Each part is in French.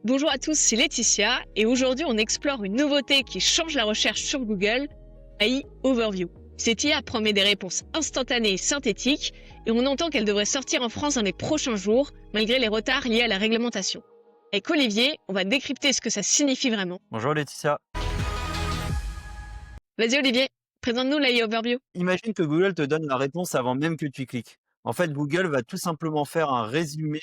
Bonjour à tous, c'est Laetitia et aujourd'hui on explore une nouveauté qui change la recherche sur Google, AI Overview. Cette IA promet des réponses instantanées et synthétiques et on entend qu'elle devrait sortir en France dans les prochains jours malgré les retards liés à la réglementation. Avec Olivier, on va décrypter ce que ça signifie vraiment. Bonjour Laetitia. Vas-y Olivier, présente-nous l'AI Overview. Imagine que Google te donne la réponse avant même que tu cliques. En fait, Google va tout simplement faire un résumé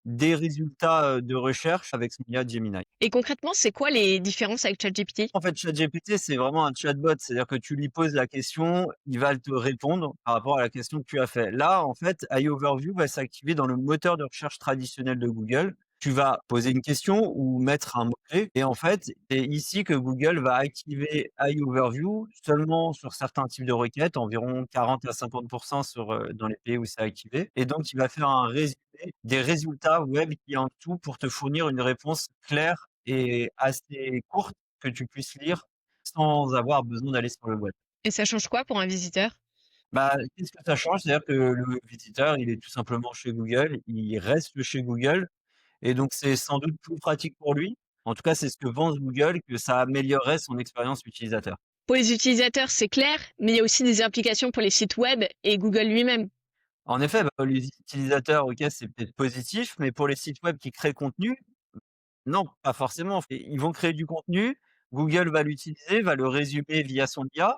des résultats de recherche avec son IA Gemini. Et concrètement, c'est quoi les différences avec ChatGPT? En fait, ChatGPT, c'est vraiment un chatbot, c'est-à-dire que tu lui poses la question, il va te répondre par rapport à la question que tu as fait. Là, en fait, AI Overview va s'activer dans le moteur de recherche traditionnel de Google. Tu vas poser une question ou mettre un mot-clé et en fait, c'est ici que Google va activer AI Overview seulement sur certains types de requêtes, environ 40 à 50 sur, dans les pays où c'est activé et donc il va faire un résumé des résultats web qui en tout pour te fournir une réponse claire et assez courte que tu puisses lire sans avoir besoin d'aller sur le web. Et ça change quoi pour un visiteur? Bah, qu'est-ce que ça change? C'est-à-dire que le visiteur, il est tout simplement chez Google, il reste chez Google et donc c'est sans doute plus pratique pour lui. En tout cas, c'est ce que vante Google, que ça améliorerait son expérience utilisateur. Pour les utilisateurs, c'est clair, mais il y a aussi des implications pour les sites web et Google lui-même. En effet, bah, les utilisateurs, OK, c'est peut-être positif, mais pour les sites web qui créent contenu, non, pas forcément. Et ils vont créer du contenu, Google va l'utiliser, va le résumer via son IA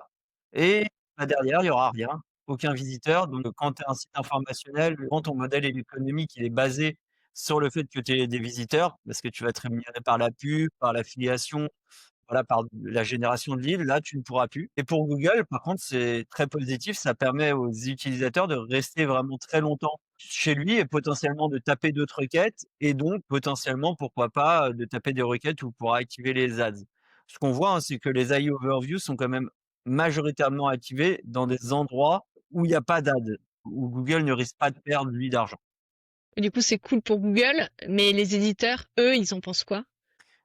et bah, derrière, il y aura rien, aucun visiteur. Donc quand tu as un site informationnel, quand ton modèle économique, il est basé sur le fait que tu aies des visiteurs, parce que tu vas te rémunérer par la pub, par l'affiliation, voilà, par la génération de leads, là, tu ne pourras plus. Et pour Google, par contre, c'est très positif, ça permet aux utilisateurs de rester vraiment très longtemps chez lui et potentiellement de taper d'autres requêtes et donc potentiellement, pourquoi pas, de taper des requêtes où on pourra activer les ads. Ce qu'on voit, hein, c'est que les AI overviews sont quand même majoritairement activés dans des endroits où il y a pas d'ads, où Google ne risque pas de perdre, lui, d'argent. Et du coup, c'est cool pour Google, mais les éditeurs, eux, ils en pensent quoi?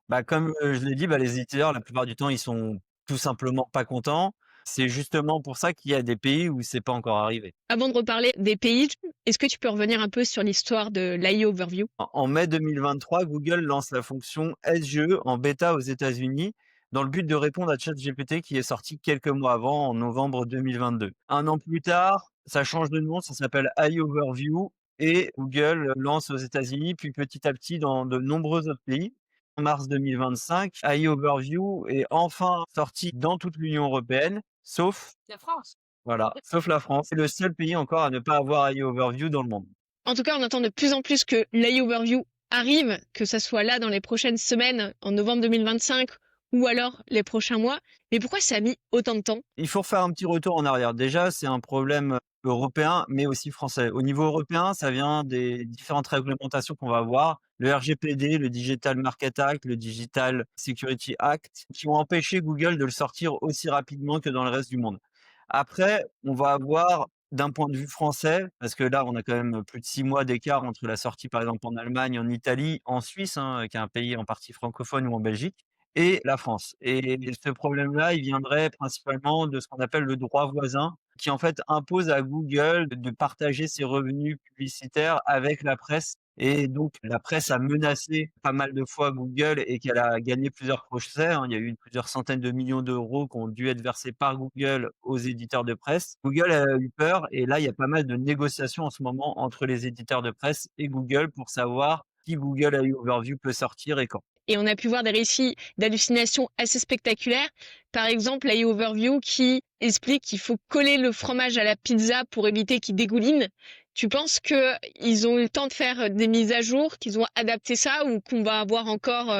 Bah, comme, je l'ai dit, bah, les éditeurs, la plupart du temps, ils sont tout simplement pas contents. C'est justement pour ça qu'il y a des pays où c'est pas encore arrivé. Avant de reparler des pays, est-ce que tu peux revenir un peu sur l'histoire de l'AI Overview? En mai 2023, Google lance la fonction SGE en bêta aux États-Unis dans le but de répondre à ChatGPT qui est sorti quelques mois avant, en novembre 2022. Un an plus tard, ça change de nom, ça s'appelle AI Overview et Google lance aux États-Unis, puis petit à petit dans de nombreux autres pays. En mars 2025, AI Overview est enfin sorti dans toute l'Union européenne, sauf La France. voilà, sauf la France. C'est le seul pays encore à ne pas avoir AI Overview dans le monde. En tout cas, on entend de plus en plus que l'AI Overview arrive, que ça soit là dans les prochaines semaines, en novembre 2025, ou alors les prochains mois. Mais pourquoi ça a mis autant de temps? Il faut faire un petit retour en arrière. Déjà, c'est un problème européen, mais aussi français. Au niveau européen, ça vient des différentes réglementations qu'on va avoir. Le RGPD, le Digital Market Act, le Digital Security Act, qui ont empêché Google de le sortir aussi rapidement que dans le reste du monde. Après, on va avoir d'un point de vue français, parce que là, on a quand même plus de 6 mois d'écart entre la sortie, par exemple, en Allemagne, en Italie, en Suisse, hein, qui est un pays en partie francophone, ou en Belgique, et la France. Et ce problème-là, il viendrait principalement de ce qu'on appelle le droit voisin, qui en fait impose à Google de partager ses revenus publicitaires avec la presse. Et donc la presse a menacé pas mal de fois Google et qu'elle a gagné plusieurs procès, hein. Il y a eu plusieurs centaines de millions d'euros qui ont dû être versés par Google aux éditeurs de presse. Google a eu peur et là, il y a pas mal de négociations en ce moment entre les éditeurs de presse et Google pour savoir qui Google AI Overview peut sortir et quand. Et on a pu voir des récits d'hallucinations assez spectaculaires. Par exemple, l'AI Overview qui explique qu'il faut coller le fromage à la pizza pour éviter qu'il dégouline. Tu penses qu'ils ont eu le temps de faire des mises à jour, qu'ils ont adapté ça ou qu'on va avoir encore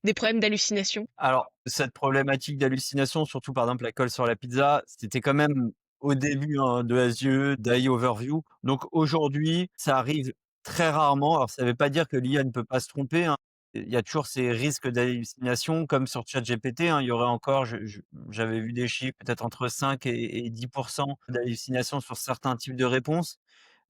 des problèmes d'hallucination? Alors, cette problématique d'hallucination, surtout par exemple la colle sur la pizza, c'était quand même au début, hein, de SGE, d'AI Overview. Donc aujourd'hui, ça arrive très rarement. Alors ça ne veut pas dire que l'IA ne peut pas se tromper, hein. Il y a toujours ces risques d'hallucination comme sur ChatGPT, hein. Il y aurait encore, j'avais vu des chiffres, peut-être entre 5 et 10 d'hallucination sur certains types de réponses.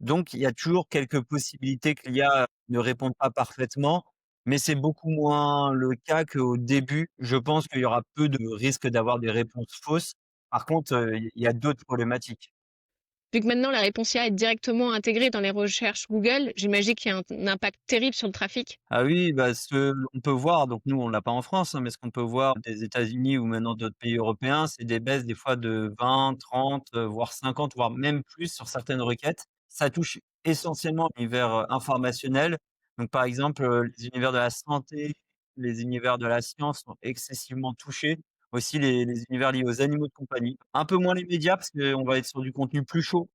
Donc il y a toujours quelques possibilités que l'IA ne réponde pas parfaitement, mais c'est beaucoup moins le cas qu'au début. Je pense qu'il y aura peu de risques d'avoir des réponses fausses. Par contre, il y a d'autres problématiques. Vu que maintenant la réponse IA est directement intégrée dans les recherches Google, j'imagine qu'il y a un impact terrible sur le trafic. Ah oui, bah, ce qu'on peut voir, donc nous on l'a pas en France, hein, mais ce qu'on peut voir des États-Unis ou maintenant d'autres pays européens, c'est des baisses des fois de 20, 30, voire 50, voire même plus sur certaines requêtes. Ça touche essentiellement l'univers, informationnel. Donc par exemple, les univers de la santé, les univers de la science sont excessivement touchés. Aussi les univers liés aux animaux de compagnie. Un peu moins les médias parce qu'on va être sur du contenu plus chaud.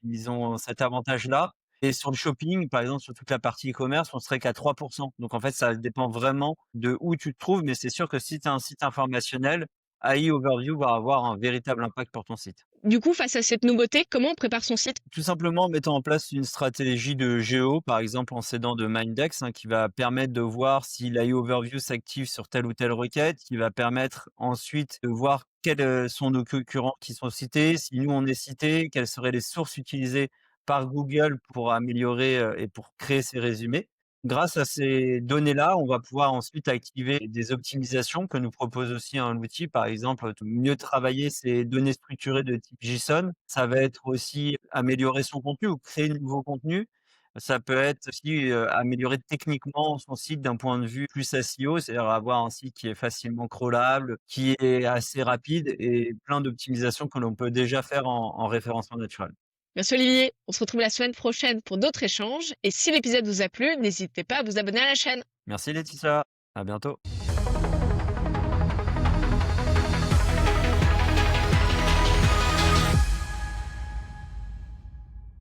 Ils ont cet avantage-là. Et sur le shopping, par exemple, sur toute la partie e-commerce, on serait qu'à 3. Donc en fait, ça dépend vraiment de où tu te trouves, mais c'est sûr que si tu as un site informationnel, AI Overview va avoir un véritable impact pour ton site. Du coup, face à cette nouveauté, comment on prépare son site? Tout simplement en mettant en place une stratégie de géo, par exemple en s'aidant de Mindex, hein, qui va permettre de voir si l'AI Overview s'active sur telle ou telle requête, qui va permettre ensuite de voir quels sont nos concurrents qui sont cités, si nous on est cités, quelles seraient les sources utilisées par Google pour améliorer et pour créer ces résumés. Grâce à ces données-là, on va pouvoir ensuite activer des optimisations que nous propose aussi un outil. Par exemple, mieux travailler ces données structurées de type JSON. Ça va être aussi améliorer son contenu ou créer de nouveaux contenus. Ça peut être aussi, améliorer techniquement son site d'un point de vue plus SEO, c'est-à-dire avoir un site qui est facilement crawlable, qui est assez rapide et plein d'optimisations que l'on peut déjà faire en référencement naturel. Merci Olivier, on se retrouve la semaine prochaine pour d'autres échanges. Et si l'épisode vous a plu, n'hésitez pas à vous abonner à la chaîne. Merci Laetitia, à bientôt.